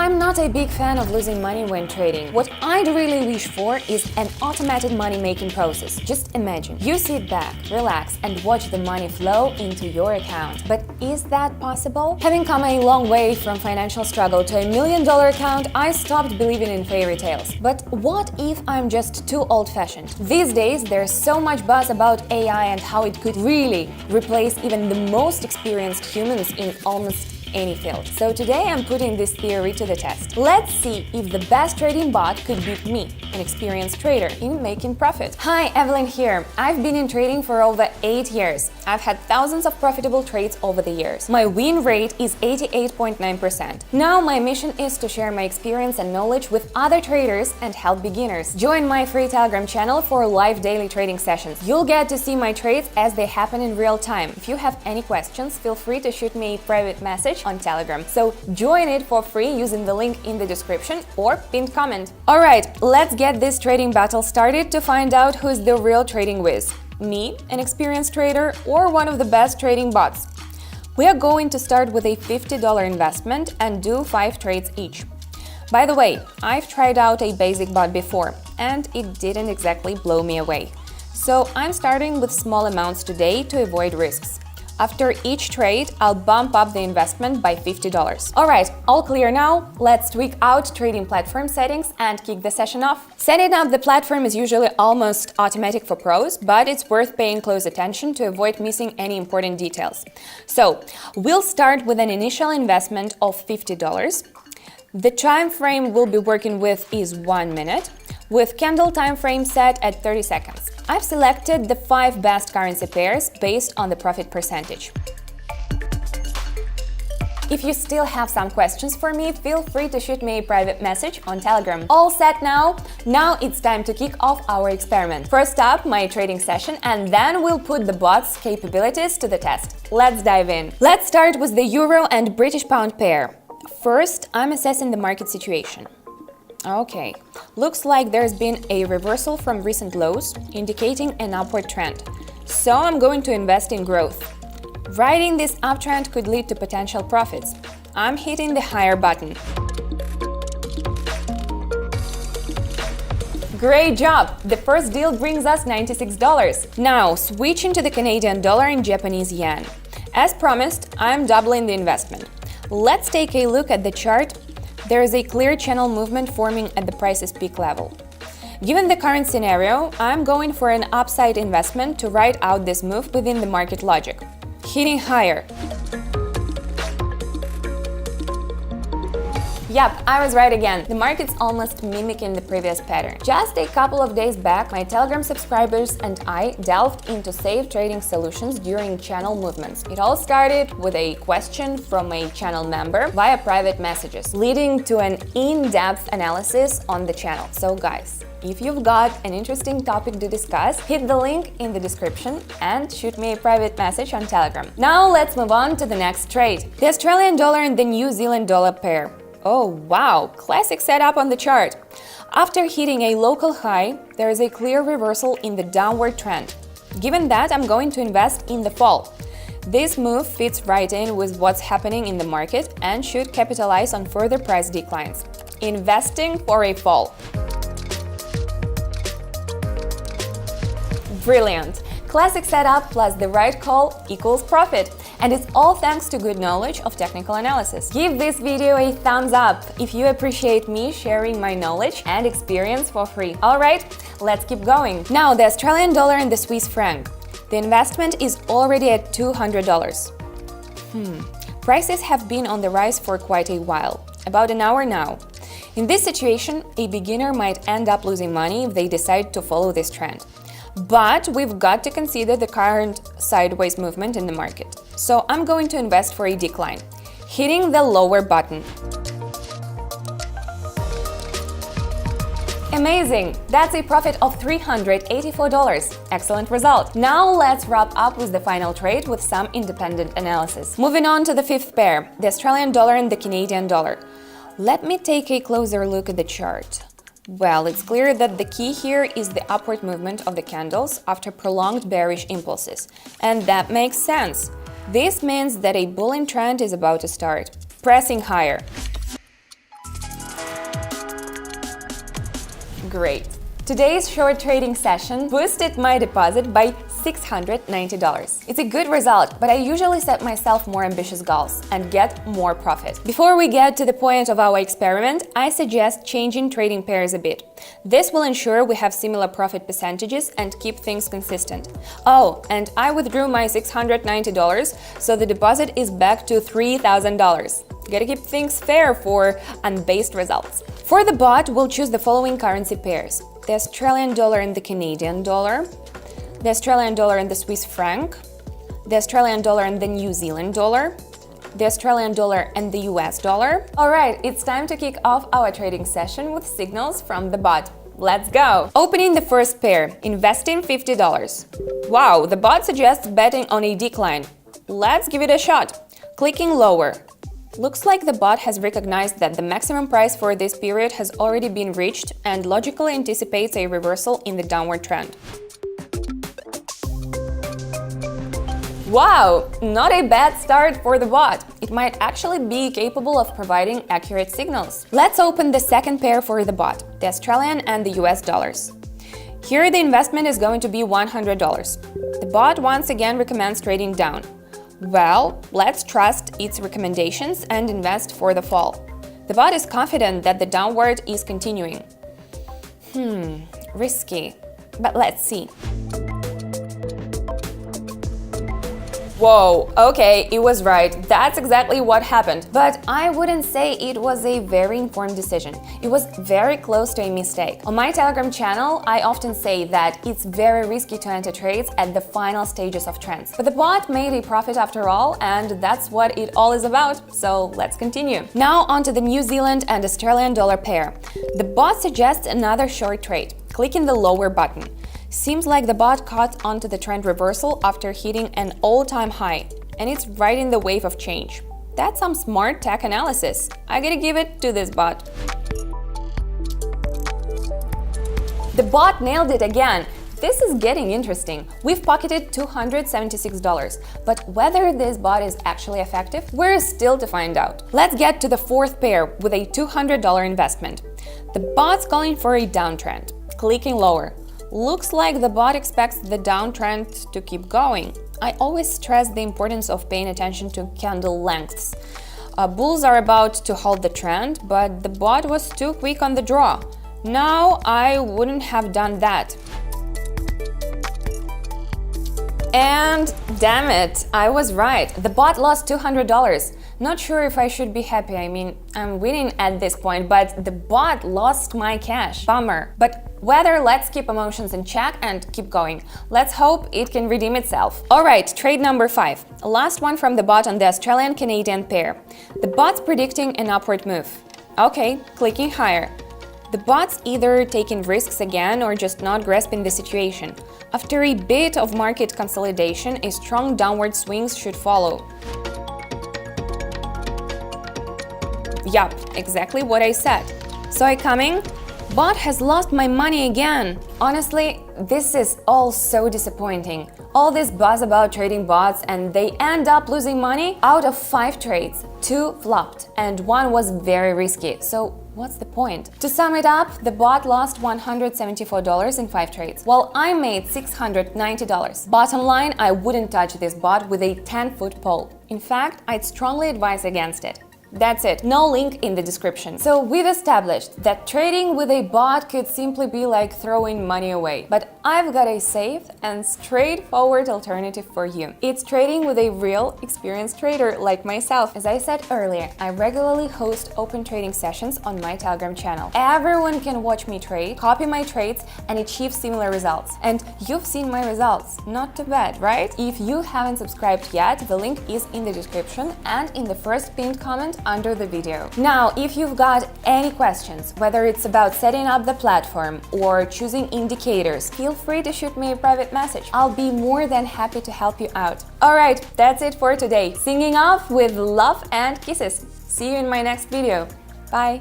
I'm not a big fan of losing money when trading. What I'd really wish for is an automated money-making process. Just imagine, you sit back, relax, and watch the money flow into your account. But is that possible? Having come a long way from financial struggle to $1 million account, I stopped believing in fairy tales. But what if I'm just too old-fashioned? These days, there's so much buzz about AI and how it could really replace even the most experienced humans in almost any field. So today I'm putting this theory to the test. Let's see if the best trading bot could beat me, an experienced trader, in making profit. Hi, Evelyn here. I've been in trading for over 8 years. I've had thousands of profitable trades over the years. My win rate is 88.9%. Now my mission is to share my experience and knowledge with other traders and help beginners. Join my free Telegram channel for live daily trading sessions. You'll get to see my trades as they happen in real time. If you have any questions, feel free to shoot me a private message on Telegram. So join it for free using the link in the description or pinned comment. Alright, let's get this trading battle started to find out who's the real trading whiz. Me, an experienced trader, or one of the best trading bots. We are going to start with a $50 investment and do 5 trades each. By the way, I've tried out a basic bot before and it didn't exactly blow me away. So I'm starting with small amounts today to avoid risks. After each trade, I'll bump up the investment by $50. Alright, all clear now? Let's tweak out trading platform settings and kick the session off. Setting up the platform is usually almost automatic for pros, but it's worth paying close attention to avoid missing any important details. So, we'll start with an initial investment of $50. The time frame we'll be working with is 1 minute, with candle time frame set at 30 seconds. I've selected the 5 best currency pairs based on the profit percentage. If you still have some questions for me, feel free to shoot me a private message on Telegram. All set now? Now it's time to kick off our experiment. First up, my trading session, and then we'll put the bot's capabilities to the test. Let's dive in. Let's start with the Euro and British Pound pair. First, I'm assessing the market situation. Okay, looks like there's been a reversal from recent lows, indicating an upward trend. So I'm going to invest in growth. Riding this uptrend could lead to potential profits. I'm hitting the higher button. Great job! The first deal brings us $96. Now, switching to the Canadian dollar and Japanese yen. As promised, I'm doubling the investment. Let's take a look at the chart. There is a clear channel movement forming at the price's peak level. Given the current scenario, I'm going for an upside investment to ride out this move within the market logic. Hitting higher. Yep, I was right again. The market's almost mimicking the previous pattern. Just a couple of days back, my Telegram subscribers and I delved into safe trading solutions during channel movements. It all started with a question from a channel member via private messages, leading to an in-depth analysis on the channel. So guys, if you've got an interesting topic to discuss, hit the link in the description and shoot me a private message on Telegram. Now let's move on to the next trade. The Australian dollar and the New Zealand dollar pair. Oh wow, classic setup on the chart. After hitting a local high, there is a clear reversal in the downward trend. Given that, I'm going to invest in the fall. This move fits right in with what's happening in the market and should capitalize on further price declines. Investing for a fall. Brilliant! Classic setup plus the right call equals profit. And it's all thanks to good knowledge of technical analysis. Give this video a thumbs up if you appreciate me sharing my knowledge and experience for free. Alright, let's keep going. Now the Australian dollar and the Swiss franc. The investment is already at $200. Prices have been on the rise for quite a while, about an hour now. In this situation, a beginner might end up losing money if they decide to follow this trend. But we've got to consider the current sideways movement in the market. So I'm going to invest for a decline, hitting the lower button. Amazing! That's a profit of $384. Excellent result. Now let's wrap up with the final trade with some independent analysis. Moving on to the fifth pair, the Australian dollar and the Canadian dollar. Let me take a closer look at the chart. Well, it's clear that the key here is the upward movement of the candles after prolonged bearish impulses. And that makes sense. This means that a bullish trend is about to start, pressing higher. Great! Today's short trading session boosted my deposit by $690. It's a good result, but I usually set myself more ambitious goals and get more profit. Before we get to the point of our experiment, I suggest changing trading pairs a bit. This will ensure we have similar profit percentages and keep things consistent. Oh, and I withdrew my $690, so the deposit is back to $3,000. Gotta keep things fair for unbased results. For the bot, we'll choose the following currency pairs: the Australian dollar and the Canadian dollar, the Australian dollar and the Swiss franc, the Australian dollar and the New Zealand dollar, the Australian dollar and the US dollar. Alright, it's time to kick off our trading session with signals from the bot. Let's go! Opening the first pair, investing $50. Wow, the bot suggests betting on a decline. Let's give it a shot. Clicking lower. Looks like the bot has recognized that the maximum price for this period has already been reached and logically anticipates a reversal in the downward trend. Wow! Not a bad start for the bot. It might actually be capable of providing accurate signals. Let's open the second pair for the bot, the Australian and the US dollars. Here the investment is going to be $100. The bot once again recommends trading down. Well, let's trust its recommendations and invest for the fall. The bot is confident that the downward is continuing. Risky, but let's see. Whoa, okay, it was right. That's exactly what happened. But I wouldn't say it was a very informed decision. It was very close to a mistake. On my Telegram channel, I often say that it's very risky to enter trades at the final stages of trends. But the bot made a profit after all, and that's what it all is about. So let's continue. Now onto the New Zealand and Australian dollar pair. The bot suggests another short trade. Clicking the lower button. Seems like the bot caught onto the trend reversal after hitting an all-time high, and it's riding the wave of change. That's some smart tech analysis. I gotta give it to this bot. The bot nailed it again. This is getting interesting. We've pocketed $276, but whether this bot is actually effective, we're still to find out. Let's get to the fourth pair with a $200 investment. The bot's calling for a downtrend. Clicking lower. Looks like the bot expects the downtrend to keep going. I always stress the importance of paying attention to candle lengths. Bulls are about to hold the trend, but the bot was too quick on the draw. Now I wouldn't have done that. And damn it, I was right. The bot lost $200. Not sure if I should be happy. I mean, I'm winning at this point, but the bot lost my cash. Bummer. But whether, let's keep emotions in check and keep going. Let's hope it can redeem itself. Alright, trade number 5. Last one from the bot on the Australian-Canadian pair. The bot's predicting an upward move. Okay, clicking higher. The bot's either taking risks again or just not grasping the situation. After a bit of market consolidation, a strong downward swing should follow. Yup, exactly what I said. Saw it coming? Bot has lost my money again. Honestly, this is all so disappointing. All this buzz about trading bots and they end up losing money? Out of 5 trades, 2 flopped and 1 was very risky. So what's the point? To sum it up, the bot lost $174 in 5 trades, while I made $690. Bottom line, I wouldn't touch this bot with a 10-foot pole. In fact, I'd strongly advise against it. That's it, no link in the description. So we've established that trading with a bot could simply be like throwing money away. But I've got a safe and straightforward alternative for you. It's trading with a real, experienced trader like myself. As I said earlier, I regularly host open trading sessions on my Telegram channel. Everyone can watch me trade, copy my trades, and achieve similar results. And you've seen my results. Not too bad, right? If you haven't subscribed yet, the link is in the description and in the first pinned comment under the video. Now, if you've got any questions, whether it's about setting up the platform or choosing indicators, feel free to shoot me a private message. I'll be more than happy to help you out. Alright, that's it for today. Singing off with love and kisses. See you in my next video. Bye!